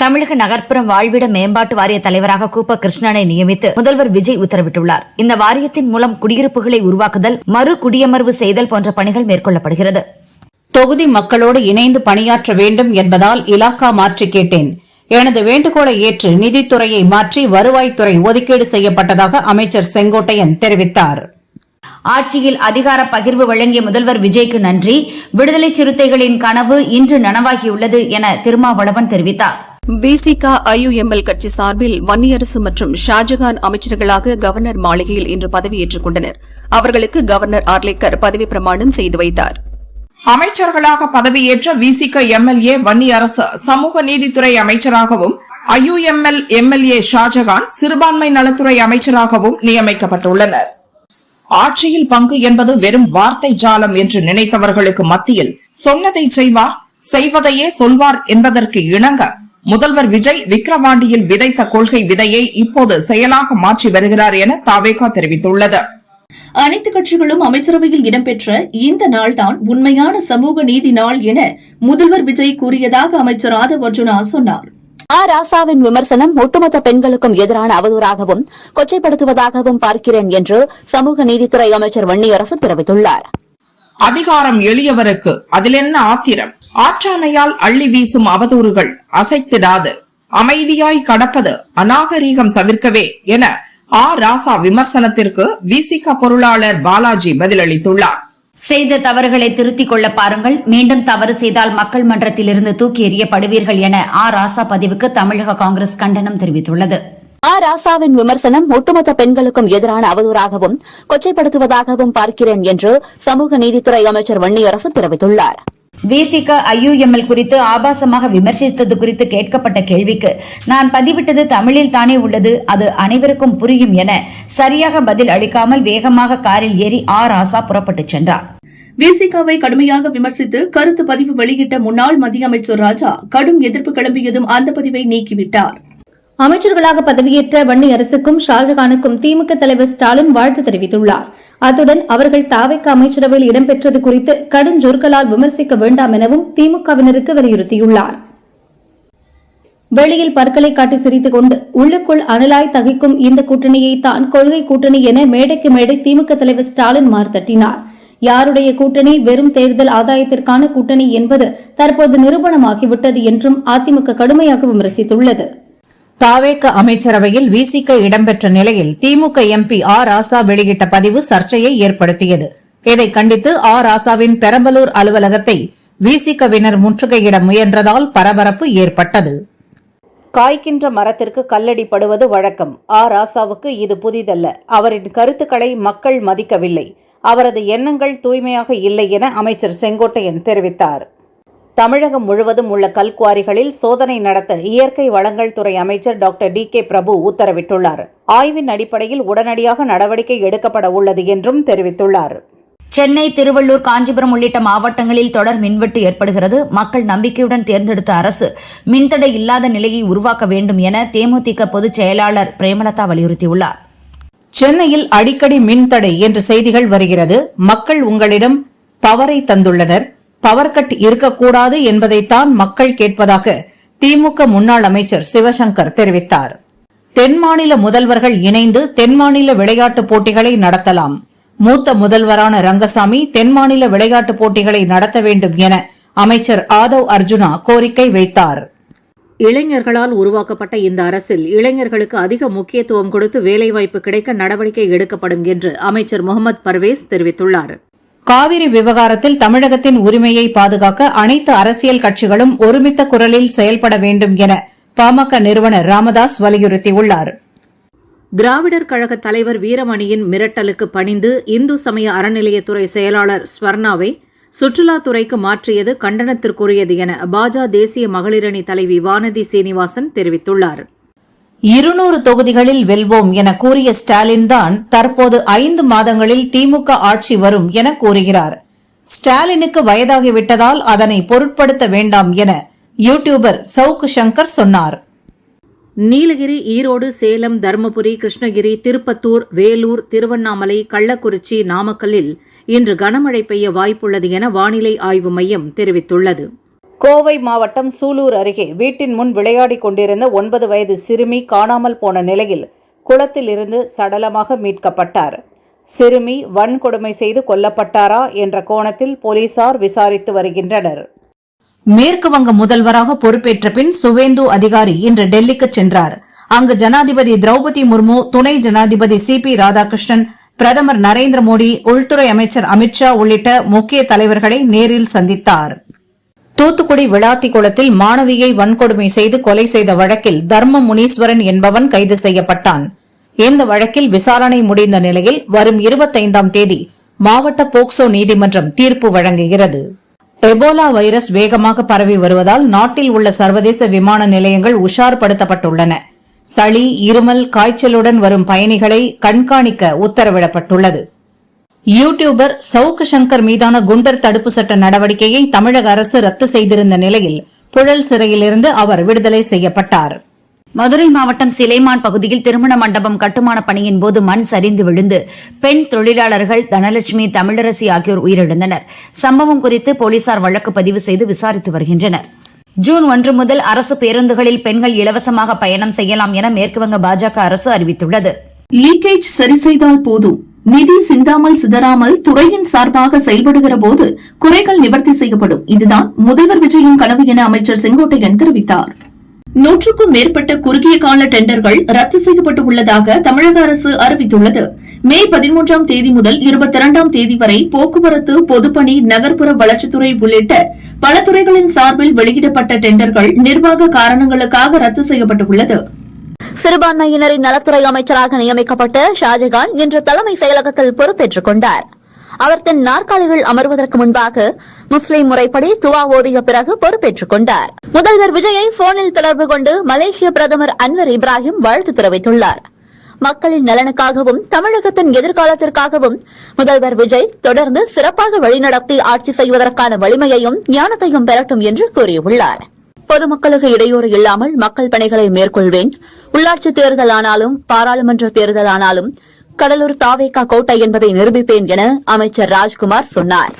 தமிழக நகர்ப்புற வாழ்விட மேம்பாட்டு வாரிய தலைவராக கூப்ப கிருஷ்ணனை நியமித்து முதல்வர் விஜய் உத்தரவிட்டுள்ளார். இந்த வாரியத்தின் மூலம் குடியிருப்புகளை உருவாக்குதல், மறு குடியமர்வு செய்தல் போன்ற பணிகள் மேற்கொள்ளப்படுகிறது. தொகுதி மக்களோடு இணைந்து பணியாற்ற வேண்டும் என்பதால் இலாக்கா மாற்றி கேட்டேன். எனது வேண்டுகோளை ஏற்று நிதித்துறையை மாற்றி வருவாய்த்துறை ஒதுக்கீடு செய்யப்பட்டதாக அமைச்சர் செங்கோட்டையன் தெரிவித்தார். ஆட்சியில் அதிகார பகிர்வு வழங்கிய முதல்வர் விஜய்க்கு நன்றி. விடுதலை சிறுத்தைகளின் கனவு இன்று நனவாகியுள்ளது என திருமாவளவன் தெரிவித்தார். விசிக IUML கட்சி சார்பில் வன்னியரசு மற்றும் ஷாஜகான் அமைச்சர்களாக கவர்னர் மாளிகையில் இன்று பதவியேற்றுக் கொண்டனர். அவர்களுக்கு கவர்னர் ஆர்லேக்கர் பதவி பிரமாணம் செய்து வைத்தார். அமைச்சர்களாக பதவியேற்ற விசிக MLA வன்னியரசு சமூக நீதித்துறை அமைச்சராகவும், IUML MLA ஷாஜகான் சிறுபான்மை நலத்துறை அமைச்சராகவும் நியமிக்கப்பட்டுள்ளனர். ஆட்சியில் பங்கு என்பது வெறும் வார்த்தை ஜாலம் என்று நினைத்தவர்களுக்கு மத்தியில் சொன்னதை செய்வார், செய்வதையே சொல்வார் என்பதற்கு இணங்க முதல்வர் விஜய் விக்கிரவாண்டியில் விதைத்த கொள்கை விதையை இப்போது செயலாக மாற்றி வருகிறார் என தவேகா தெரிவித்துள்ளது. அனைத்து கட்சிகளும் அமைச்சரவையில் இடம்பெற்ற இந்த நாள்தான் உண்மையான சமூக நீதி நாள் என முதல்வர் விஜய் கூறியதாக அமைச்சர் ஆதவ் அர்ஜுனா சொன்னார். ராசாவின் விமர்சனம் ஒட்டுமொத்த பெண்களுக்கும் எதிரான அவதூறாகவும் கொச்சைப்படுத்துவதாகவும் பார்க்கிறேன் என்று சமூக நீதித்துறை அமைச்சர் வன்னியரசு தெரிவித்துள்ளார். அதிகாரம் எளியவருக்கு அதில் என்ன ஆத்திரம்? ஆற்றாமையால் அள்ளி வீசும் அவதூறுகள் அசைத்திடாது, அமைதியாய் கடப்பது அநாகரீகம் தவிர்க்கவே என ராசா விமர்சனத்திற்கு விசிக பொருளாளர் பாலாஜி பதிலளித்துள்ளார். செய்த தவறுகளை திருத்திக் கொள்ள பாருங்கள், மீண்டும் தவறு செய்தால் மக்கள் மன்றத்திலிருந்து தூக்கி எறியப்படுவீர்கள் என ராசா பதிவுக்கு தமிழக காங்கிரஸ் கண்டனம் தெரிவித்துள்ளது. ராசாவின் விமர்சனம் ஒட்டுமொத்த பெண்களுக்கும் எதிரான அவதூறாகவும் கொச்சைப்படுத்துவதாகவும் பார்க்கிறேன் என்று சமூக நீதித்துறை அமைச்சர் வன்னியரசு தெரிவித்துள்ளார். விசிக IUML குறித்து ஆபாசமாக விமர்சித்தது குறித்து கேட்கப்பட்ட கேள்விக்கு, நான் பதிவிட்டது தமிழில் தானே உள்ளது, அது அனைவருக்கும் புரியும் என சரியாக பதில் அளிக்காமல் வேகமாக காரில் ஏறி ராசா புறப்பட்டுச் சென்றார். விசிகாவை கடுமையாக விமர்சித்து கருத்து பதிவு வெளியிட்ட முன்னாள் மத்திய அமைச்சர் ராஜா கடும் எதிர்ப்பு கிளம்பியதும் அந்த பதிவை நீக்கிவிட்டார். அமைச்சர்களாக பதவியேற்ற வன்னியரசுக்கும் ஷாஜகானுக்கும் திமுக தலைவர் ஸ்டாலின் வாழ்த்து தெரிவித்துள்ளார். அத்துடன் அவர்கள் தாவேக அமைச்சரவையில் இடம்பெற்றது குறித்து கடுஞ்சொற்களால் விமர்சிக்க வேண்டாம் எனவும் திமுகவினருக்கு வலியுறுத்தியுள்ளார். வெளியில் பற்களை காட்டி சிரித்துக் கொண்டு உள்ளுக்குள் அனலாய் தகிக்கும் இந்த கூட்டணியை தான் கொள்கை கூட்டணி என மேடைக்கு மேடை திமுக தலைவர் ஸ்டாலின் மார்த்தட்டினார். யாருடைய கூட்டணி வெறும் தேர்தல் ஆதாயத்திற்கான கூட்டணி என்பது தற்போது நிரூபணமாகிவிட்டது என்றும் அதிமுக கடுமையாக விமர்சித்துள்ளது. தாவேக அமைச்சரவையில் விசிக இடம்பெற்ற நிலையில் திமுக MP ராசா வெளியிட்ட பதிவு சர்ச்சையை ஏற்படுத்தியது. இதை கண்டித்து ராசாவின் பெரம்பலூர் அலுவலகத்தை விசிகவினர் முற்றுகையிட முயன்றதால் பரபரப்பு ஏற்பட்டது. காய்க்கின்ற மரத்திற்கு கல்லடிப்படுவது வழக்கம். ராசாவுக்கு இது புதிதல்ல. அவரின் கருத்துக்களை மக்கள் மதிக்கவில்லை. அவரது எண்ணங்கள் தூய்மையாக இல்லை என அமைச்சர் செங்கோட்டையன் தெரிவித்தார். தமிழகம் முழுவதும் உள்ள கல்குவாரிகளில் சோதனை நடத்த இயற்கை வளங்கள் துறை அமைச்சர் டாக்டர் DK பிரபு உத்தரவிட்டுள்ளார். ஆய்வின் அடிப்படையில் உடனடியாக நடவடிக்கை எடுக்கப்பட உள்ளது என்றும் தெரிவித்துள்ளார். சென்னை, திருவள்ளூர், காஞ்சிபுரம் உள்ளிட்ட மாவட்டங்களில் தொடர் மின்வெட்டு ஏற்படுகிறது. மக்கள் நம்பிக்கையுடன் தேர்ந்தெடுத்த அரசு மின்தடை இல்லாத நிலையை உருவாக்க வேண்டும் என தேமுதிக பொதுச் செயலாளர் பிரேமலதா வலியுறுத்தியுள்ளார். சென்னையில் அடிக்கடி மின்தடை என்ற செய்திகள் வருகிறது. மக்கள் உங்களிடம் பவரை தந்துள்ளனர். பவர் கட் இருக்கக்கூடாது என்பதைத்தான் மக்கள் கேட்பதாக திமுக முன்னாள் அமைச்சர் சிவசங்கர் தெரிவித்தார். தென் மாநில முதல்வர்கள் இணைந்து தென் மாநில விளையாட்டுப் போட்டிகளை நடத்தலாம். மூத்த முதல்வரான ரங்கசாமி தென் மாநில விளையாட்டுப் போட்டிகளை நடத்த வேண்டும் என அமைச்சர் ஆதவ் அர்ஜுனா கோரிக்கை வைத்தார். இளைஞர்களால் உருவாக்கப்பட்ட இந்த அரசில் இளைஞர்களுக்கு அதிக முக்கியத்துவம் கொடுத்து வேலைவாய்ப்பு கிடைக்க நடவடிக்கை எடுக்கப்படும் என்று அமைச்சர் முகமது பர்வேஸ் தெரிவித்துள்ளார். காவிரி விவகாரத்தில் தமிழகத்தின் உரிமையை பாதுகாக்க அனைத்து அரசியல் கட்சிகளும் ஒருமித்த குரலில் செயல்பட வேண்டும் என பாமக நிறுவனர் ராமதாஸ் வலியுறுத்தியுள்ளார். திராவிடர் கழக தலைவர் வீரமணியின் மிரட்டலுக்கு பணிந்து இந்து சமய அறநிலையத்துறை செயலாளர் ஸ்வர்ணாவை சுற்றுலாத்துறைக்கு மாற்றியது கண்டனத்திற்குரியது என பாஜக தேசிய மகளிரணி தலைவி வானதி சீனிவாசன் தெரிவித்துள்ளார். 200 தொகுதிகளில் வெல்வோம் என கூறிய ஸ்டாலின் தான் தற்போது 5 மாதங்களில் திமுக ஆட்சி வரும் என கூறுகிறார். ஸ்டாலினுக்கு வயதாகிவிட்டதால் அதனை பொருட்படுத்த வேண்டாம் என யூடியூபர் சவுக்கு சங்கர் சொன்னார். நீலகிரி, ஈரோடு, சேலம், தருமபுரி, கிருஷ்ணகிரி, திருப்பத்தூர், வேலூர், திருவண்ணாமலை, கள்ளக்குறிச்சி, நாமக்கல்லில் இன்று கனமழை பெய்ய வாய்ப்புள்ளது என வானிலை ஆய்வு மையம் தெரிவித்துள்ளது. கோவை மாவட்டம் சூலூர் அருகே வீட்டின் முன் விளையாடிக் கொண்டிருந்த 9 வயது சிறுமி காணாமல் போன நிலையில் குளத்தில் இருந்து சடலமாக மீட்கப்பட்டார். சிறுமி வன்கொடுமை செய்து கொல்லப்பட்டாரா என்ற கோணத்தில் போலீசார் விசாரித்து வருகின்றனர். மேற்கு வங்க முதல்வராக பொறுப்பேற்ற பின் சுவேந்து அதிகாரி இன்று டெல்லிக்கு சென்றார். அங்கு ஜனாதிபதி திரௌபதி முர்மு, துணை ஜனாதிபதி CP ராதாகிருஷ்ணன், பிரதமர் நரேந்திர மோடி, உள்துறை அமைச்சர் அமித்ஷா உள்ளிட்ட முக்கிய தலைவர்களை நேரில் சந்தித்தார். தூத்துக்குடி விளாத்திக்குளத்தில் மாணவியை வன்கொடுமை செய்து கொலை செய்த வழக்கில் தர்ம முனீஸ்வரன் என்பவன் கைது செய்யப்பட்டான். இந்த வழக்கில் விசாரணை முடிந்த நிலையில் வரும் 25ஆம் தேதி மாவட்ட போக்சோ நீதிமன்றம் தீர்ப்பு வழங்குகிறது. எபோலா வைரஸ் வேகமாக பரவி வருவதால் நாட்டில் உள்ள சர்வதேச விமான நிலையங்கள் உஷார்படுத்தப்பட்டுள்ளன. சளி, இருமல், காய்ச்சலுடன் வரும் பயணிகளை கண்காணிக்க உத்தரவிடப்பட்டுள்ளது. யூடியூபர் சவுக்கு சங்கர் மீதான குண்டர் தடுப்பு சட்ட நடவடிக்கையை தமிழக அரசு ரத்து செய்திருந்த நிலையில் புழல் சிறையிலிருந்து அவர் விடுதலை செய்யப்பட்டார். மதுரை மாவட்டம் சிலைமான் பகுதியில் திருமண மண்டபம் கட்டுமான பணியின் போது மண் சரிந்து விழுந்து பெண் தொழிலாளர்கள் தனலட்சுமி, தமிழரசி ஆகியோர் உயிரிழந்தனர். சம்பவம் குறித்து போலீசார் வழக்கு பதிவு செய்து விசாரித்து வருகின்றனர். ஜூன் 1 முதல் அரசு பேருந்துகளில் பெண்கள் இலவசமாக பயணம் செய்யலாம் என மேற்குவங்க பாஜக அரசு அறிவித்துள்ளது. லீக்கேஜ் சரி செய்தால் போதும், நிதி சிந்தாமல் சிதறாமல் துறையின் சார்பாக செயல்படுகிற போது குறைகள் நிவர்த்தி செய்யப்படும். இதுதான் முதல்வர் விஜயின் கனவு என அமைச்சர் செங்கோட்டையன் தெரிவித்தார். 100க்கும் மேற்பட்ட குறுகிய கால டெண்டர்கள் ரத்து செய்யப்பட்டு உள்ளதாக தமிழக அரசு அறிவித்துள்ளது. மே 13ஆம் தேதி முதல் 22ஆம் தேதி வரை போக்குவரத்து, பொதுப்பணி, நகர்ப்புற வளர்ச்சித்துறை உள்ளிட்ட பல துறைகளின் சார்பில் வெளியிடப்பட்ட டெண்டர்கள் நிர்வாக காரணங்களுக்காக ரத்து செய்யப்பட்டுள்ளது. சிறுபான்மையினரின் நலத்துறை அமைச்சராக நியமிக்கப்பட்ட ஷாஜகான் இன்று தலைமை செயலகத்தில் பொறுப்பேற்றுக் கொண்டார். அவர் தன் நாற்காலிகள் அமர்வதற்கு முன்பாக முஸ்லிம் முறைப்படி துவா ஓதிய பிறகு பொறுப்பேற்றுக் கொண்டார். முதல்வர் விஜயை போனில் தொடர்பு கொண்டு மலேசிய பிரதமர் அன்வர் இப்ராஹிம் வாழ்த்து தெரிவித்துள்ளார். மக்களின் நலனுக்காகவும் தமிழகத்தின் எதிர்காலத்திற்காகவும் முதல்வர் விஜய் தொடர்ந்து சிறப்பாக வழிநடத்தி ஆட்சி செய்வதற்கான வலிமையையும் ஞானத்தையும் பெறட்டும் என்று கூறியுள்ளார். பொதுமக்களுக்கு இடையூறு இல்லாமல் மக்கள் பணிகளை மேற்கொள்வேன். உள்ளாட்சித் தேர்தலானாலும் பாராளுமன்ற தேர்தலானாலும் கடலூர் தாவேகா கோட்டை என்பதை நிரூபிப்பேன் என அமைச்சர் ராஜ்குமார் சொன்னார்.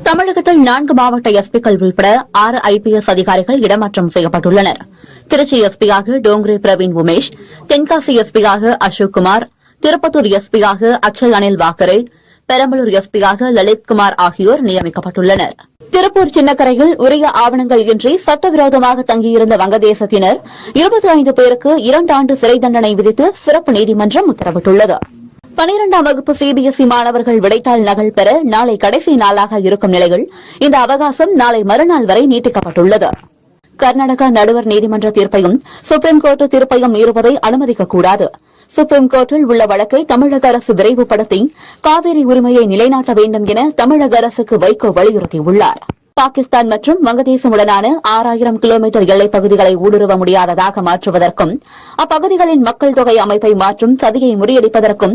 தமிழகத்தில் 4 மாவட்ட எஸ்பிக்கள் உட்பட 6 IPS அதிகாரிகள் இடமாற்றம் செய்யப்பட்டுள்ளனர். திருச்சி எஸ்பியாக டோங்கரே பிரவீன் உமேஷ், தென்காசி எஸ்பியாக அசோக்குமார், திருப்பத்தூர் எஸ்பியாக அக்ஷல் அனில் வாக்கரே, பெரம்பலூர் எஸ்பியாக லலித்குமார் ஆகியோர் நியமிக்கப்பட்டுள்ளனர். திருப்பூர் சின்னக்கரையில் உரிய ஆவணங்கள் இன்றி சட்டவிரோதமாக தங்கியிருந்த வங்கதேசத்தினர் 25 பேருக்கு 2 ஆண்டு சிறை தண்டனை விதித்து சிறப்பு நீதிமன்றம் உத்தரவிட்டுள்ளது. 12ஆம் வகுப்பு CBSE மாணவர்கள் விடைத்தாள் நகல் பெற நாளை கடைசி நாளாக இருக்கும் நிலையில் இந்த அவகாசம் நாளை மறுநாள் வரை நீட்டிக்கப்பட்டுள்ளது. கர்நாடகா நடுவர் நீதிமன்ற தீர்ப்பையும் சுப்ரீம் கோர்ட் தீர்ப்பையும் மீறுவதை அனுமதிக்கக்கூடாது. சுப்ரீம் கோர்ட்டில் உள்ள வழக்கை தமிழக அரசு விரைவுபடுத்தி காவிரி உரிமையை நிலைநாட்ட வேண்டும் என தமிழக அரசுக்கு வைகோ வலியுறுத்தியுள்ளார். பாகிஸ்தான் மற்றும் வங்கதேசமுடனான 6000 கிலோமீட்டர் எல்லைப் பகுதிகளை ஊடுருவ முடியாததாக மாற்றுவதற்கும் அப்பகுதிகளின் மக்கள் தொகை அமைப்பை மாற்றும் சதியை முறியடிப்பதற்கும்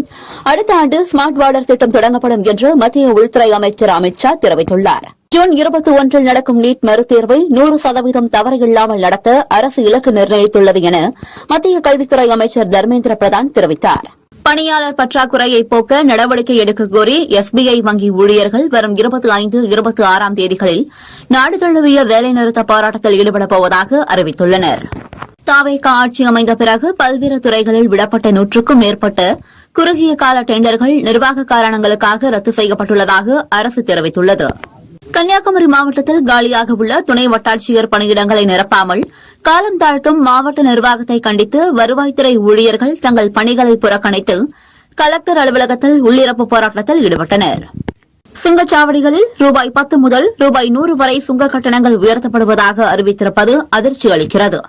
அடுத்த ஆண்டு ஸ்மார்ட் பார்டர் திட்டம் தொடங்கப்படும் என்று மத்திய உள்துறை அமைச்சர் அமித்ஷா தெரிவித்துள்ளார். ஜூன் 21 நடக்கும் நீட் மறுதேர்வை 100% தவறில்லாமல் நடத்த அரசு இலக்கு நிர்ணயித்துள்ளது என மத்திய கல்வித்துறை அமைச்சர் தர்மேந்திர பிரதான் தெரிவித்தார். பணியாளர் பற்றாக்குறையை போக்க நடவடிக்கை எடுக்க கோரி SBI வங்கி ஊழியர்கள் வரும் 25, 26ஆம் தேதிகளில் நாடு தழுவிய வேலைநிறுத்த போராட்டத்தில் ஈடுபடப் போவதாக அறிவித்துள்ளனர். தாவேகா ஆட்சி அமைந்த பிறகு பல்வேறு துறைகளில் விடப்பட்ட 100க்கும் மேற்பட்ட குறுகிய கால டெண்டர்கள் நிர்வாக காரணங்களுக்காக ரத்து செய்யப்பட்டுள்ளதாக அரசு தெரிவித்துள்ளது. கன்னியாகுமரி மாவட்டத்தில் காலியாக உள்ள துணை வட்டாட்சியர் பணியிடங்களை நிரப்பாமல் காலம் தாழ்த்தும் மாவட்ட நிர்வாகத்தை கண்டித்து வருவாய்த்துறை ஊழியர்கள் தங்கள் பணிகளை புறக்கணித்து கலெக்டர் அலுவலகத்தில் உள்ளிருப்பு போராட்டத்தில் ஈடுபட்டனர். சுங்கச்சாவடிகளில் ₹10 முதல் ₹100 வரை சுங்க கட்டணங்கள் உயர்த்தப்படுவதாக அறிவித்திருப்பது அதிர்ச்சி அளிக்கிறது.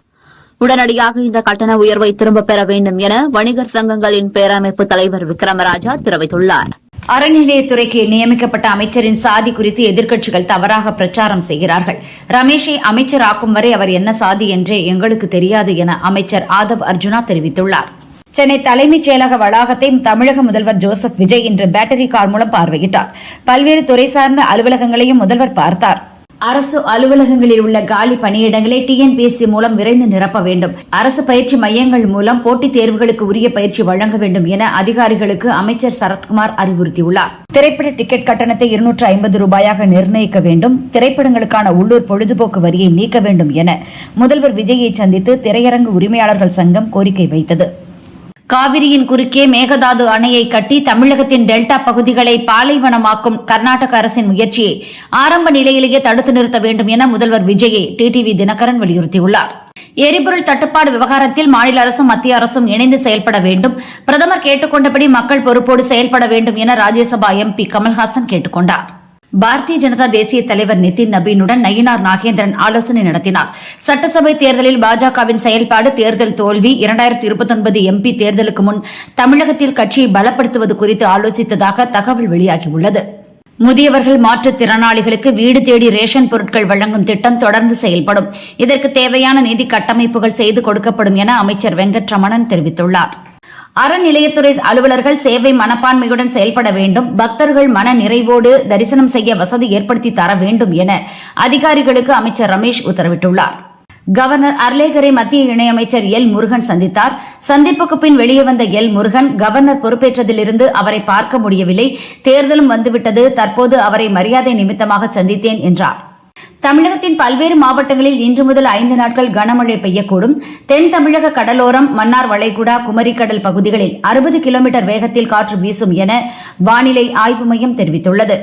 உடனடியாக இந்த கட்டண உயர்வை திரும்பப் பெற வேண்டும் என வணிகர் சங்கங்களின் பேரமைப்பு தலைவர் விக்ரமராஜா தெரிவித்துள்ளார். அறநிலையத்துறைக்கு நியமிக்கப்பட்ட அமைச்சரின் சாதி குறித்து எதிர்க்கட்சிகள் தவறாக பிரச்சாரம் செய்கிறார்கள். ரமேஷை அமைச்சர் ஆக்கும் வரை அவர் என்ன சாதி என்றே எங்களுக்கு தெரியாது என அமைச்சர் ஆதவ் அர்ஜுனா தெரிவித்துள்ளார். சென்னை தலைமைச் செயலக வளாகத்தை தமிழக முதல்வர் ஜோசப் விஜய் இன்று பேட்டரி கார் மூலம் பார்வையிட்டார். பல்வேறு துறை சார்ந்த அலுவலகங்களையும் முதல்வர் பார்த்தார். அரசு அலுவலகங்களில் உள்ள காலி பணியிடங்களை டிஎன்பிஎஸ்சி மூலம் விரைந்து நிரப்ப வேண்டும். அரசு பயிற்சி மையங்கள் மூலம் போட்டித் தேர்வுகளுக்கு உரிய பயிற்சி வழங்க வேண்டும் என அதிகாரிகளுக்கு அமைச்சர் சரத்குமார் அறிவுறுத்தியுள்ளார். திரைப்பட டிக்கெட் கட்டணத்தை 250 ரூபாயாக நிர்ணயிக்க வேண்டும். திரைப்படங்களுக்கான உள்ளூர் பொழுதுபோக்கு வரியை நீக்க வேண்டும் என முதல்வர் விஜயை சந்தித்து திரையரங்கு உரிமையாளர்கள் சங்கம் கோரிக்கை வைத்தது. காவிரியின் குறுக்கே மேகதாது அணையை கட்டி தமிழகத்தின் டெல்டா பகுதிகளை பாலைவனமாக்கும் கர்நாடக அரசின் முயற்சியை ஆரம்ப நிலையிலேயே தடுத்து நிறுத்த வேண்டும் என முதல்வர் விஜயை டிடிவி தினகரன் வலியுறுத்தியுள்ளார். எரிபொருள் தட்டுப்பாடு விவகாரத்தில் மாநில அரசும் மத்திய அரசும் இணைந்து செயல்பட வேண்டும். பிரதமர் கேட்டுக்கொண்டபடி மக்கள் பொறுப்போடு செயல்பட வேண்டும் என ராஜ்யசபா எம்பி கமல்ஹாசன் கேட்டுக் கொண்டார். பாரதிய ஜனதா தேசிய தலைவர் நிதின் நபீனுடன் நயினார் நாகேந்திரன் ஆலோசனை நடத்தினார். சட்டசபை தேர்தலில் பாஜகவின் செயல்பாடு, தேர்தல் தோல்வி, 2029 எம்பி தேர்தலுக்கு முன் தமிழகத்தில் கட்சியை பலப்படுத்துவது குறித்து ஆலோசித்ததாக தகவல் வெளியாகியுள்ளது. முதியவர்கள் மாற்றுத்திறனாளிகளுக்கு வீடு தேடி ரேஷன் பொருட்கள் வழங்கும் திட்டம் தொடர்ந்து செயல்படும். இதற்கு தேவையான நிதி கட்டமைப்புகள் செய்து கொடுக்கப்படும் என அமைச்சர் வெங்கட்ரமணன் தெரிவித்துள்ளார். அறநிலையத்துறை அலுவலர்கள் சேவை மனப்பான்மையுடன் செயல்பட வேண்டும். பக்தர்கள் மன நிறைவோடு தரிசனம் செய்ய வசதி ஏற்படுத்தி தர வேண்டும் என அதிகாரிகளுக்கு அமைச்சர் ரமேஷ் உத்தரவிட்டுள்ளார். கவர்னர் அர்லேகரை மத்திய இணையமைச்சர் எல் முருகன் சந்தித்தார். சந்திப்புக்கு பின் வெளியே வந்த எல் முருகன், கவர்னர் பொறுப்பேற்றதிலிருந்து அவரை பார்க்க முடியவில்லை, தேர்தலும் வந்துவிட்டது, தற்போது அவரை மரியாதை நிமித்தமாக சந்தித்தேன் என்றார். தமிழகத்தின் பல்வேறு மாவட்டங்களில் இன்று முதல் 5 நாட்கள் கனமழை பெய்யக்கூடும். தென் தமிழக கடலோரம், மன்னார் வளைகுடா, குமரிக்கடல் பகுதிகளில் 60 கிலோமீட்டர் வேகத்தில் காற்று வீசும் என வானிலை ஆய்வு மையம் தெரிவித்துள்ளது.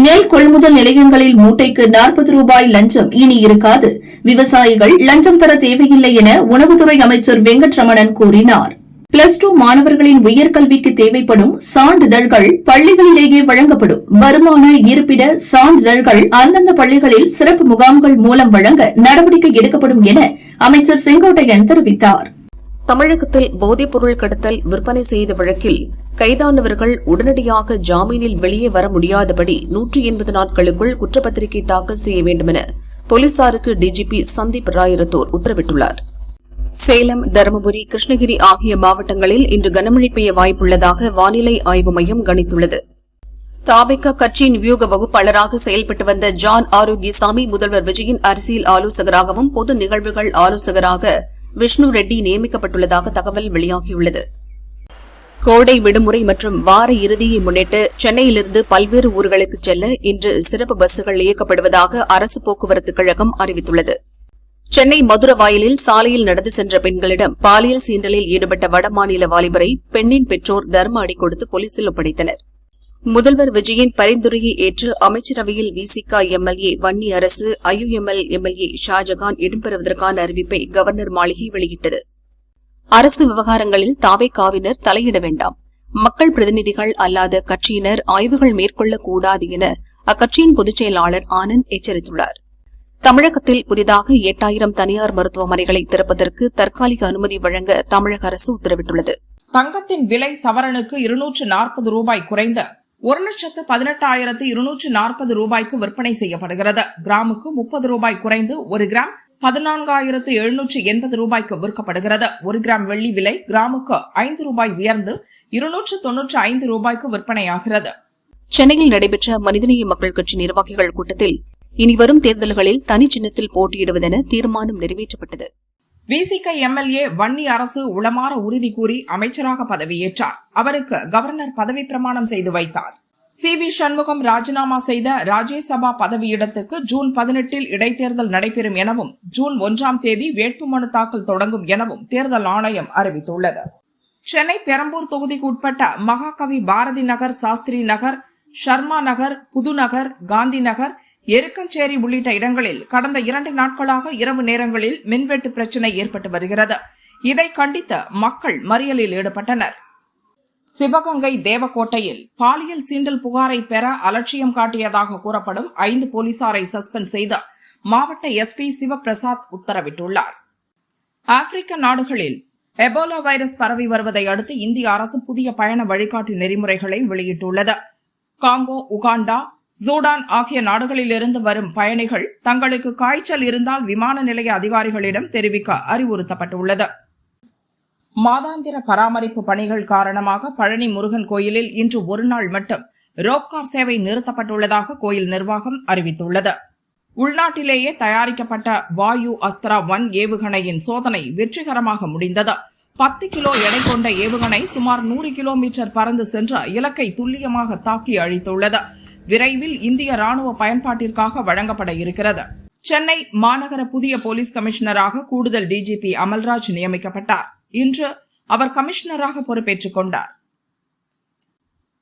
நெல் கொள்முதல் நிலையங்களில் மூட்டைக்கு 40 ரூபாய் லஞ்சம் இனி இருக்காது. விவசாயிகள் லஞ்சம் தர தேவையில்லை என உணவுத்துறை அமைச்சர் வெங்கட்ரமணன் கூறினார். +2 மாணவர்களின் உயர்கல்விக்கு தேவைப்படும் சான்றிதழ்கள் பள்ளிகளிலேயே வழங்கப்படும். வருமான இருப்பிட சான்றிதழ்கள் அந்தந்த பள்ளிகளில் சிறப்பு முகாம்கள் மூலம் வழங்க நடவடிக்கை எடுக்கப்படும் என அமைச்சர் செங்கோட்டையன் தெரிவித்தார். தமிழகத்தில் போதைப்பொருள் கடத்தல், விற்பனை செய்த வழக்கில் கைதானவர்கள் உடனடியாக ஜாமீனில் வெளியே வர முடியாதபடி 180 நாட்களுக்குள் குற்றப்பத்திரிகை தாக்கல் செய்ய வேண்டுமென போலீசாருக்கு டிஜிபி சந்தீப் ராயரத்தோர் உத்தரவிட்டுள்ளார். சேலம், தருமபுரி, கிருஷ்ணகிரி ஆகிய மாவட்டங்களில் இன்று கனமழை பெய்ய வாய்ப்புள்ளதாக வானிலை ஆய்வு மையம் கணித்துள்ளது. தாவேகா கட்சியின் வியூக வகுப்பாளராக செயல்பட்டு வந்த ஜான் ஆரோக்கியசாமி முதல்வர் விஜயின் அரசியல் ஆலோசகராகவும் பொது நிகழ்வுகள் ஆலோசகராக விஷ்ணு ரெட்டி நியமிக்கப்பட்டுள்ளதாக தகவல் வெளியாகியுள்ளது. கோடை விடுமுறை மற்றும் வார இறுதியை முன்னிட்டு சென்னையிலிருந்து பல்வேறு ஊர்களுக்கு செல்ல இன்று சிறப்பு பஸ்கள் இயக்கப்படுவதாக அரசு போக்குவரத்துக் கழகம் அறிவித்துள்ளது. சென்னை மதுரவாயலில் சாலையில் நடந்து சென்ற பெண்களிடம் பாலியல் சீண்டலில் ஈடுபட்ட வடமாநில வாலிபரை பெண்ணின் பெற்றோர் தர்ம அடி கொடுத்து போலீசில் ஒப்படைத்தனர். முதல்வர் விஜயின் பரிந்துரையை ஏற்று அமைச்சரவையில் விசிக எம்எல்ஏ வன்னி அரசு, ஐயுஎம்எல் எம்எல்ஏ ஷாஜகான் இடம்பெறுவதற்கான அறிவிப்பை கவர்னர் மாளிகை வெளியிட்டது. அரசு விவகாரங்களில் தாவேகாவினர் தலையிட வேண்டாம், மக்கள் பிரதிநிதிகள் அல்லாத கட்சியினர் ஆய்வுகள் மேற்கொள்ளக்கூடாது என அக்கட்சியின் பொதுச் செயலாளர் ஆனந்த் எச்சரித்துள்ளார். தமிழகத்தில் புதிதாக 8000 தனியார் மருத்துவமனைகளை திறப்பதற்கு தற்காலிக அனுமதி வழங்க தமிழக அரசு உத்தரவிட்டுள்ளது. தங்கத்தின் விலை சவரனுக்கு 240 ரூபாய் குறைந்து 1,18,240 ரூபாய்க்கு விற்பனை செய்யப்படுகிறது. கிராமுக்கு 30 ரூபாய் குறைந்து 1 கிராம் 14,780 ரூபாய்க்கு விற்கப்படுகிறது. 1 கிராம் வெள்ளி விலை கிராமுக்கு 5 ரூபாய் உயர்ந்து 295 ரூபாய்க்கு விற்பனையாகிறது. சென்னையில் நடைபெற்ற மனிதநேய மக்கள் கட்சி நிர்வாகிகள் கூட்டத்தில் இனிவரும் தேர்தல்களில் தனி சின்னத்தில் போட்டியிடுவதென தீர்மானம் நிறைவேற்றப்பட்டது. விசிக எம்எல்ஏ வன்னி அரசு உளமாற உறுதி கூறி அமைச்சராக பதவியேற்றார். அவருக்கு கவர்னர் பதவி பிரமாணம் செய்து வைத்தார். சி.வி. சண்முகம் ராஜினாமா செய்த ராஜ்யசபா பதவியிடத்துக்கு ஜூன் 18 இடைத்தேர்தல் நடைபெறும் எனவும் ஜூன் 1 தேதி வேட்புமனு தாக்கல் தொடங்கும் எனவும் தேர்தல் ஆணையம் அறிவித்துள்ளது. சென்னை பெரம்பூர் தொகுதிக்கு உட்பட்ட மகாகவி பாரதி நகர், சாஸ்திரி நகர், ஷர்மா நகர், புதுநகர், காந்தி நகர், எருக்கஞ்சேரி உள்ளிட்ட இடங்களில் கடந்த 2 நாட்களாக இரவு நேரங்களில் மின்வெட்டு பிரச்சினை ஏற்பட்டு வருகிறது. இதை கண்டித்து மக்கள் மறியலில் ஈடுபட்டனர். சிவகங்கை தேவக்கோட்டையில் பாலியல் சீண்டல் புகாரை பெற அலட்சியம் காட்டியதாக கூறப்படும் 5 போலீசாரை சஸ்பெண்ட் செய்து மாவட்ட எஸ்பி சிவபிரசாத் உத்தரவிட்டுள்ளார். ஆப்பிரிக்க நாடுகளில் எபோலா வைரஸ் பரவி வருவதை அடுத்து இந்திய அரசு புதிய பயண வழிகாட்டு நெறிமுறைகளை வெளியிட்டுள்ளது. காங்கோ, உகாண்டா, சூடான் ஆகிய நாடுகளிலிருந்து வரும் பயணிகள் தங்களுக்கு காய்ச்சல் இருந்தால் விமான நிலைய அதிகாரிகளிடம் தெரிவிக்க அறிவுறுத்தப்பட்டுள்ளது. மாதாந்திர பராமரிப்பு பணிகள் காரணமாக பழனி முருகன் கோயிலில் இன்று ஒரு நாள் மட்டும் ரோப்கார் சேவை நிறுத்தப்பட்டுள்ளதாக கோயில் நிர்வாகம் அறிவித்துள்ளது. உள்நாட்டிலேயே தயாரிக்கப்பட்ட வாயு அஸ்திரா 1 ஏவுகணையின் சோதனை வெற்றிகரமாக முடிந்தது. 10 கிலோ எடை கொண்ட ஏவுகணை சுமார் 100 கிலோமீட்டர் பறந்து சென்று இலக்கை துல்லியமாக தாக்கி அழித்துள்ளது. விரைவில் இந்திய ராணுவ பயன்பாட்டிற்காக வழங்கப்பட இருக்கிறது. சென்னை மாநகர புதிய போலீஸ் கமிஷனராக கூடுதல் டிஜிபி அமல்ராஜ் நியமிக்கப்பட்டார். இன்று அவர் கமிஷனராக பொறுப்பேற்றுக் கொண்டார்.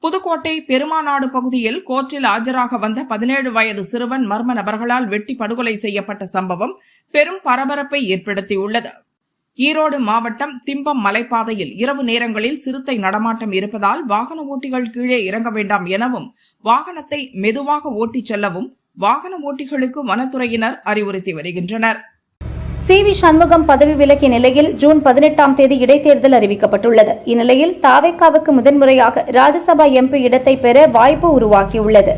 புதுக்கோட்டை பெருமாநாடு பகுதியில் கோர்ட்டில் ஆஜராக வந்த 17 வயது சிறுவன் மர்ம நபர்களால் வெட்டி படுகொலை செய்யப்பட்ட சம்பவம் பெரும் பரபரப்பை ஏற்படுத்தியுள்ளது. ஈரோடு மாவட்டம் திம்பம் மலைப்பாதையில் இரவு நேரங்களில் சிறுத்தை நடமாட்டம் இருப்பதால் வாகன ஓட்டிகள் கீழே இறங்க வேண்டாம் எனவும் வாகனத்தை மெதுவாக ஓட்டிச் செல்லவும் வாகன ஓட்டிகளுக்கு வனத்துறையினர் அறிவுறுத்தி வருகின்றனர். சி.வி. சண்முகம் பதவி விலகிய நிலையில் ஜூன் 18ஆம் தேதி இடைத்தேர்தல் அறிவிக்கப்பட்டுள்ளது. இந்நிலையில் தாவேகாவுக்கு முதன்முறையாக ராஜ்யசபா எம்பி இடத்தை பெற வாய்ப்பு உருவாகியுள்ளது.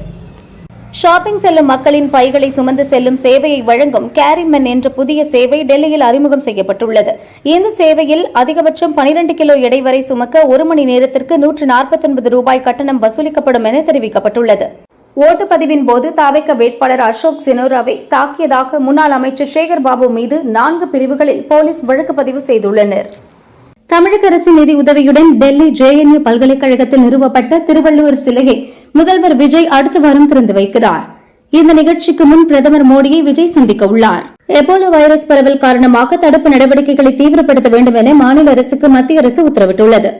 ஷாப்பிங் செல்லும் மக்களின் பைகளை சுமந்து செல்லும் சேவையை வழங்கும் கேரிமென் என்ற புதிய சேவை டெல்லியில் அறிமுகம் செய்யப்பட்டுள்ளது. இந்த சேவையில் அதிகபட்சம் 12 கிலோ எடை வரை சுமக்க 1 மணி நேரத்திற்கு 149 ரூபாய் கட்டணம் வசூலிக்கப்படும் என தெரிவிக்கப்பட்டுள்ளது. ஓட்டுப்பதிவின் போது தாவேக வேட்பாளர் அசோக் சினோராவை தாக்கியதாக முன்னாள் அமைச்சர் சேகர் பாபு மீது 4 பிரிவுகளில் போலீஸ் வழக்கு பதிவு செய்துள்ளனர். தமிழக அரசின் நிதி உதவியுடன் டெல்லி JNU பல்கலைக்கழகத்தில் நிறுவப்பட்ட திருவள்ளுவர் சிலையை முதல்வர் விஜய் அடுத்த வாரம் திறந்து வைக்கிறார். இந்த நிகழ்ச்சிக்கு முன் பிரதமர் மோடியை விஜய் சந்திக்க உள்ளார். எபோலா வைரஸ் பரவல் காரணமாக தடுப்பு நடவடிக்கைகளை தீவிரப்படுத்த வேண்டும் என மாநில அரசுக்கு மத்திய அரசு உத்தரவிட்டுள்ளது.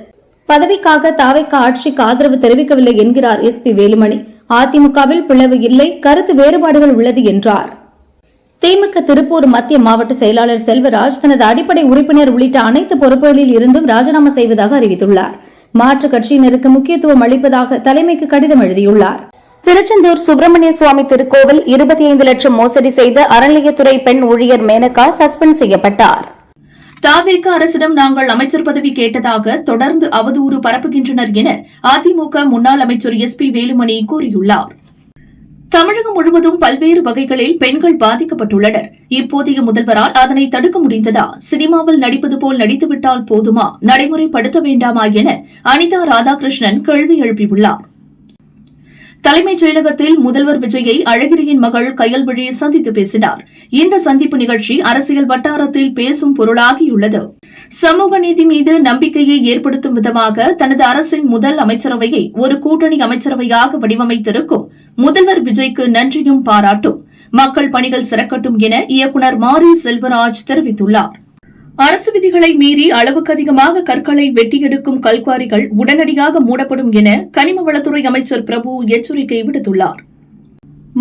பதவிக்காக தாவேக ஆட்சிக்கு ஆதரவு தெரிவிக்கவில்லை என்கிறார் SP வேலுமணி. அதிமுகவில் பிளவு இல்லை, கருத்து வேறுபாடுகள் உள்ளது என்றார். திமுக திருப்பூர் மத்திய மாவட்ட செயலாளர் செல்வராஜ் தனது அடிப்படை உறுப்பினர் உள்ளிட்ட அனைத்து பொறுப்புகளில் இருந்தும் ராஜினாமா செய்வதாக அறிவித்துள்ளார். மாற்றுக் கட்சியினருக்கு முக்கியத்துவம் அளிப்பதாக தலைமைக்கு கடிதம் எழுதியுள்ளார். திருச்செந்தூர் சுப்பிரமணிய சுவாமி திருக்கோவில் 25 லட்சம் மோசடி செய்த அறநிலையத்துறை பெண் ஊழியர் மேனகா சஸ்பெண்ட் செய்யப்பட்டார். தாவேக அரசிடம் நாங்கள் அமைச்சர் பதவி கேட்டதாக தொடர்ந்து அவதூறு பரப்புகின்றனர் என அதிமுக முன்னாள் அமைச்சர் SP வேலுமணி கூறியுள்ளார். தமிழகம் முழுவதும் பல்வேறு வகைகளில் பெண்கள் பாதிக்கப்பட்டுள்ளனர். இப்போதைய முதல்வரால் அதனை தடுக்க முடிந்ததா? சினிமாவில் நடிப்பது போல் நடித்துவிட்டால் போதுமா? நடைமுறைப்படுத்த வேண்டாமா என அனிதா ராதாகிருஷ்ணன் கேள்வி எழுப்பியுள்ளார். தலைமைச் செயலகத்தில் முதல்வர் விஜயை அழகிரியின் மகள் கயல்விழி சந்தித்து பேசினார். இந்த சந்திப்பு நிகழ்ச்சி அரசியல் வட்டாரத்தில் பேசும் பொருளாகியுள்ளது. சமூக நீதி மீது நம்பிக்கையை ஏற்படுத்தும் விதமாக தனது அரசின் முதல் அமைச்சரவையை ஒரு கூட்டணி அமைச்சரவையாக வடிவமைத்திருக்கும் முதல்வர் விஜய்க்கு நன்றியும் பாராட்டும். மக்கள் பணிகள் சிறக்கட்டும் என இயக்குநர் மாரி செல்வராஜ் தெரிவித்துள்ளார். அரசு விதிகளை மீறி அளவுக்கு அதிகமாக கற்களை வெட்டியெடுக்கும் கல்குவாரிகள் உடனடியாக மூடப்படும் என கனிம வளத்துறை அமைச்சர் பிரபு எச்சரிக்கை விடுத்துள்ளார்.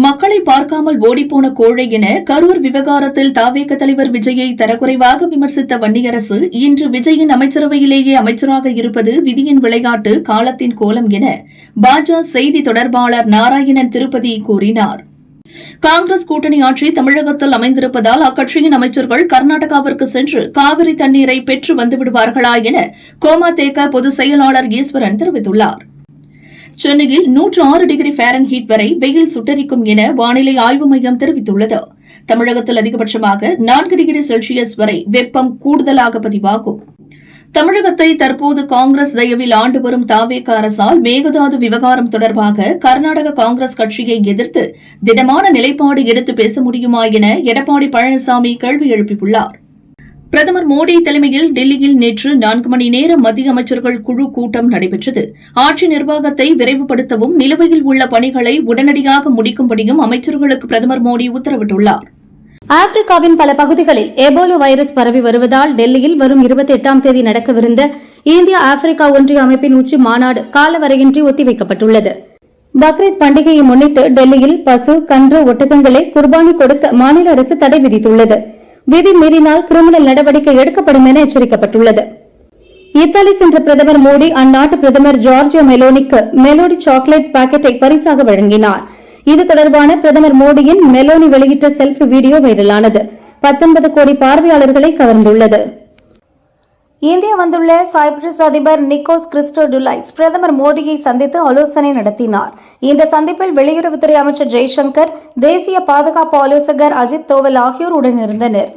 மக்களை பார்க்காமல் ஓடிப்போன கோழை என கரூர் விவகாரத்தில் தாவேக தலைவர் விஜயை தரக்குறைவாக விமர்சித்த வன்னியரசு இன்று விஜயின் அமைச்சரவையிலேயே அமைச்சராக இருப்பது விதியின் விளையாட்டு, காலத்தின் கோலம் என பாஜக செய்தி தொடர்பாளர் நாராயணன் திருப்பதி கூறினார். காங்கிரஸ் கூட்டணி ஆட்சி தமிழகத்தில் அமைந்திருப்பதால் அக்கட்சியின் அமைச்சர்கள் கர்நாடகாவிற்கு சென்று காவிரி தண்ணீரை பெற்று வந்துவிடுவார்களா என கோமாதேக பொதுச் செயலாளர் ஈஸ்வரன் தெரிவித்துள்ளார். சென்னையில் 106 டிகிரி ஃபாரன்ஹீட் வரை வெயில் சுட்டரிக்கும் என வானிலை ஆய்வு மையம் தெரிவித்துள்ளது. தமிழகத்தில் அதிகபட்சமாக 4 டிகிரி செல்சியஸ் வரை வெப்பம் கூடுதலாக பதிவாகும். தமிழகத்தை தற்போது காங்கிரஸ் தயவில் ஆண்டு வரும் தாவேக அரசால் மேகதாது விவகாரம் தொடர்பாக கர்நாடக காங்கிரஸ் கட்சியை எதிர்த்து திடமான நிலைப்பாடு எடுத்து பேச முடியுமா என எடப்பாடி பழனிசாமி கேள்வி எழுப்பியுள்ளார். பிரதமர் மோடி தலைமையில் டெல்லியில் நேற்று 4 மணி நேர மத்திய அமைச்சர்கள் குழு கூட்டம் நடைபெற்றது. ஆட்சி நிர்வாகத்தை விரைவுபடுத்தவும் நிலுவையில் உள்ள பணிகளை உடனடியாக முடிக்கும்படியும் அமைச்சர்களுக்கு பிரதமர் மோடி உத்தரவிட்டுள்ளார். ஆப்பிரிக்காவின் பல பகுதிகளில் எபோலா வைரஸ் பரவி வருவதால் டெல்லியில் வரும் 28ஆம் தேதி நடக்கவிருந்த இந்தியா ஆப்பிரிக்கா ஒன்றிய அமைப்பின் உச்சி மாநாடு காலவரையின்றி ஒத்திவைக்கப்பட்டுள்ளது. பக்ரீத் பண்டிகையை முன்னிட்டு டெல்லியில் பசு, கன்று, ஒட்டகங்களை குர்பானி கொடுக்க மாநில அரசு தடை விதித்துள்ளது. விதி மீறினால் கிரிமினல் நடவடிக்கை எடுக்கப்படும் என எச்சரிக்கப்பட்டுள்ளது. இத்தாலி சென்ற பிரதமர் மோடி அந்நாட்டு பிரதமர் ஜார்ஜியா மெலோனிக்கு மெலோடி சாக்லேட் பாக்கெட்டை பரிசாக வழங்கினார். இது தொடர்பான பிரதமர் மோடியின் மெலோனி வெளியிட்ட செல்ஃபி வீடியோ வைரலானது. 19 கோடி பார்வையாளர்களை கவர்ந்துள்ளது. இந்தியா வந்துள்ள சைப்ரஸ் அதிபர் நிக்கோஸ் கிறிஸ்டோடுலைட்ஸ் பிரதமர் மோடியை சந்தித்து ஆலோசனை நடத்தினார். இந்த சந்திப்பில் வெளியுறவுத்துறை அமைச்சர் ஜெய்சங்கர், தேசிய பாதுகாப்பு ஆலோசகர் அஜித் தோவல் ஆகியோர் உடனிருந்தனர்.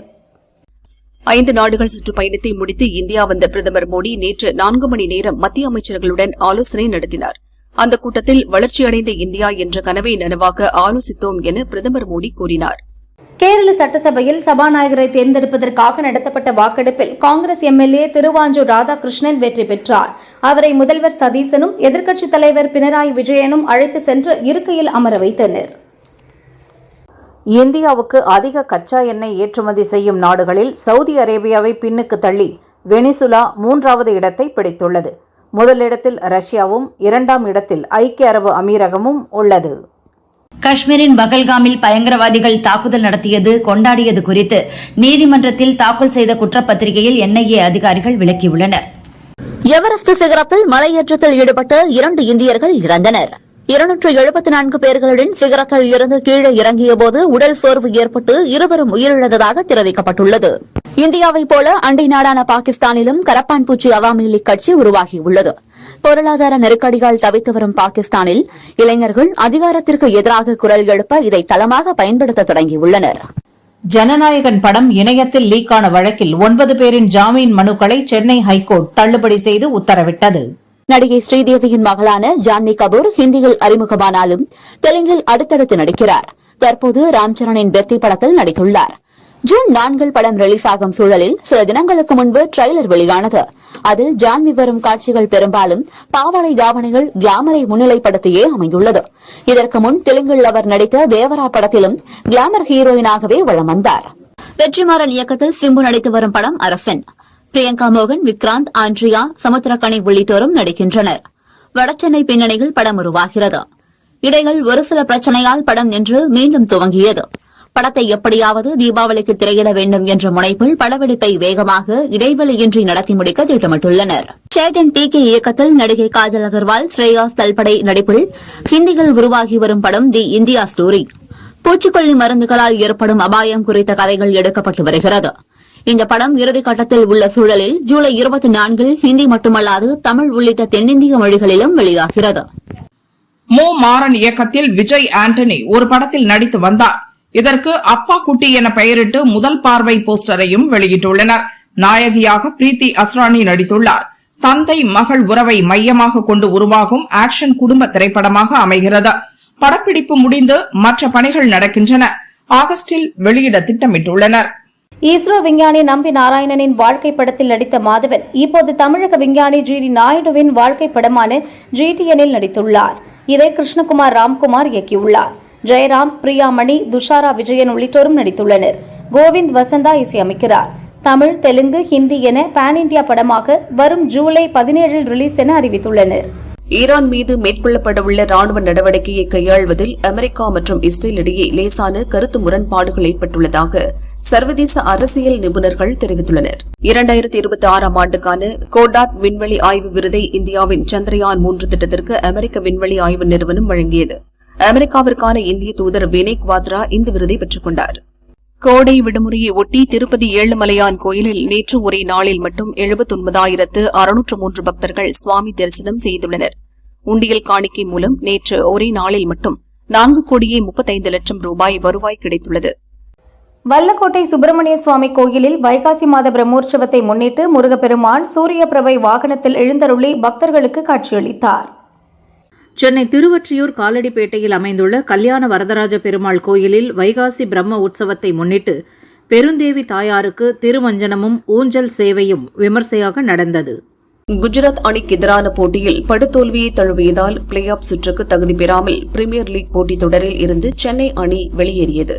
5 நாடுகள் சுற்றுப்பயணத்தை முடித்து இந்தியா வந்த பிரதமர் மோடி நேற்று 4 மணி நேரம் மத்திய அமைச்சர்களுடன் ஆலோசனை நடத்தினார். அந்த கூட்டத்தில் வளர்ச்சியடைந்த இந்தியா என்ற கனவை நனவாக்க ஆலோசித்தோம் என பிரதமர் மோடி கூறினார். கேரள சட்டசபையில் சபாநாயகரை தேர்ந்தெடுப்பதற்காக நடத்தப்பட்ட வாக்கெடுப்பில் காங்கிரஸ் எம்எல்ஏ திருவாஞ்சூர் ராதாகிருஷ்ணன் வெற்றி பெற்றார். அவரை முதல்வர் சதீசனும் எதிர்க்கட்சித் தலைவர் பினராயி விஜயனும் அழைத்து சென்று இருக்கையில் அமர வைத்தனர். இந்தியாவுக்கு அதிக கச்சா எண்ணெய் ஏற்றுமதி செய்யும் நாடுகளில் சவுதி அரேபியாவை பின்னுக்கு தள்ளி வெனிசுலா 3வது இடத்தை பிடித்துள்ளது. முதலிடத்தில் ரஷ்யாவும் 2ஆம் இடத்தில் ஐக்கிய அரபு அமீரகமும் உள்ளது. காஷ்மீரின் பகல்காமில் பயங்கரவாதிகள் தாக்குதல் நடத்தியது கொண்டாடியது குறித்து நீதிமன்றத்தில் தாக்கல் செய்த குற்றப்பத்திரிகையில் என்ஐஏ அதிகாரிகள் விளக்கியுள்ளனர். எவரெஸ்ட் சிகரத்தில் மலையேற்றத்தில் ஈடுபட்ட 2 இந்தியர்கள் இறந்தனர். 274 பேர்களுடன் சிகரத்தில் இருந்து கீழே இறங்கியபோது உடல் சோர்வு ஏற்பட்டு இருவரும் உயிரிழந்ததாக தெரிவிக்கப்பட்டுள்ளது. இந்தியாவைப் போல அண்டை நாடான பாகிஸ்தானிலும் கரப்பான் பூச்சி அவாமி லீக் கட்சி உருவாகியுள்ளது. பொருளாதார நெருக்கடியால் தவித்து வரும் பாகிஸ்தானில் இளைஞர்கள் அதிகாரத்திற்கு எதிராக குரல் எழுப்ப இதை தளமாக பயன்படுத்த தொடங்கியுள்ளனர். ஜனநாயகன் படம் இணையத்தில் லீக்கான வழக்கில் 9 பேரின் ஜாமீன் மனுக்களை சென்னை ஹைகோர்ட் தள்ளுபடி செய்து உத்தரவிட்டது. நடிகை ஸ்ரீதேவியின் மகளான ஜான்வி கபூர் ஹிந்தியில் அறிமுகமானாலும் தெலுங்கில் அடுத்தடுத்து நடிக்கிறார். தற்போது ராம்சரணின் பெத்தி படத்தில் நடித்துள்ளார். ஜூன் 4 படம் ரிலீஸ் ஆகும் சூழலில் சில தினங்களுக்கு முன்பு ட்ரெய்லர் வெளியானது. அதில் ஜான்வி வரும் காட்சிகள் பெரும்பாலும் பாவாடை தாவணிகள் கிளாமரை முன்னிலைப்படுத்தியே அமைந்துள்ளது. இதற்கு முன் தெலுங்கில் அவர் நடித்த தேவரா படத்திலும் கிளாமர் ஹீரோயினாகவே வலம் வந்தார். வெற்றிமாறன் இயக்கத்தில் சிம்பு நடித்து வரும் படம் அரசன். பிரியங்கா மோகன், விக்ராந்த், ஆண்ட்ரியா, சமுத்திரக்கனி உள்ளிட்டோரும் நடிக்கின்றனர். வடசென்னை பின்னணியில் படம் உருவாகிறது. இடையில் ஒரு சில பிரச்சனையால் படம் நின்று மீண்டும் துவங்கியது. படத்தை எப்படியாவது தீபாவளிக்கு திரையிட வேண்டும் என்ற முனைப்பில் படப்பிடிப்பை வேகமாக இடைவெளியின்றி நடத்தி முடிக்க திட்டமிட்டுள்ளனர். சேட்டன் TK இயக்கத்தில் நடிகை காஜல் அகர்வால், ஸ்ரேயாஸ் தல்படை நடிப்பில் ஹிந்தியில் உருவாகி வரும் படம் தி இந்தியா ஸ்டோரி. பூச்சிக்கொல்லி மருந்துகளால் ஏற்படும் அபாயம் குறித்த கதைகள் எடுக்கப்பட்டு வருகிறது. இந்த படம் இறுதிக்கட்டத்தில் உள்ள சூழலில் ஜூலை 24 ஹிந்தி மட்டுமல்லாது தமிழ் உள்ளிட்ட தென்னிந்திய மொழிகளிலும் வெளியாகிறது. மு மாறன் இயக்கத்தில் விஜய் ஆண்டனி ஒரு படத்தில் நடித்து வந்தார். இதற்கு அப்பா குட்டி என பெயரிட்டு முதல் பார்வை போஸ்டரையும் வெளியிட்டுள்ளனர். நாயகியாக பிரீத்தி அஸ்ரானி நடித்துள்ளார். தந்தை மகள் உறவை மையமாக கொண்டு உருவாகும் ஆக்ஷன் குடும்ப திரைப்படமாக அமைகிறது. படப்பிடிப்பு முடிந்து மற்ற பணிகள் நடக்கின்றன. ஆகஸ்டில் வெளியிட திட்டமிட்டுள்ளனர். இஸ்ரோ விஞ்ஞானி நம்பி நாராயணனின் வாழ்க்கை படத்தில் நடித்த மாதவன் இப்போது தமிழக விஞ்ஞானி GD நாயுடுவின் வாழ்க்கை படமான GTNல் நடித்துள்ளார். இதை கிருஷ்ணகுமார் ராம்குமார் இயக்கியுள்ளார். ஜெயராம், பிரியாமணி, துஷாரா விஜயன் உள்ளிட்டோரும் நடித்துள்ளனர். கோவிந்த் வசந்தா இசையமைக்கிறார். தமிழ், தெலுங்கு, ஹிந்தி என பான் இண்டியா படமாக வரும் ஜூலை 17 ரிலீஸ் என அறிவித்துள்ளனர். ஈரான் மீது மேற்கொள்ளப்படவுள்ள ராணுவ நடவடிக்கையை கையாள்வதில் அமெரிக்கா மற்றும் இஸ்ரேல் இடையே லேசான கருத்து முரண்பாடுகள் ஏற்பட்டுள்ளதாக சர்வதேச அரசியல் நிபுணர்கள் தெரிவித்துள்ளனர். 2026ஆம் ஆண்டுக்கான கோடாட் விண்வெளி ஆய்வு விருதை இந்தியாவின் சந்திரயான் 3 திட்டத்திற்கு அமெரிக்க விண்வெளி ஆய்வு நிறுவனம் வழங்கியது. அமெரிக்காவிற்கான இந்திய தூதர் வினய் குவாத்ரா இந்த விருதை பெற்றுக் கொண்டார். கோடை விடுமுறையை ஒட்டி திருப்பதி ஏழுமலையான் கோயிலில் நேற்று ஒரே நாளில் மட்டும் 79,603 பக்தர்கள் சுவாமி தரிசனம் செய்துள்ளனர். உண்டியல் காணிக்கை மூலம் நேற்று ஒரே நாளில் மட்டும் 4,35,00,000 ரூபாய் வருவாய் கிடைத்துள்ளது. வல்லக்கோட்டை சுப்பிரமணிய சுவாமி கோயிலில் வைகாசி மாத பிரம்மோற்சவத்தை முன்னிட்டு முருகப்பெருமான் சூரிய பிரபை வாகனத்தில் எழுந்தருளி பக்தர்களுக்கு காட்சியளித்தார். சென்னை திருவொற்றியூர் காலடிப்பேட்டையில் அமைந்துள்ள கல்யாண வரதராஜ பெருமாள் கோயிலில் வைகாசி பிரம்ம உற்சவத்தை முன்னிட்டு பெருந்தேவி தாயாருக்கு திருமஞ்சனமும் ஊஞ்சல் சேவையும் விமர்சையாக நடந்தது. குஜராத் அணிக்கு எதிரான போட்டியில் படுதோல்வியை தழுவியதால் பிளே ஆஃப் சுற்றுக்கு தகுதி பெறாமல் பிரீமியர் லீக் போட்டித் தொடரில் இருந்து சென்னை அணி வெளியேறியது.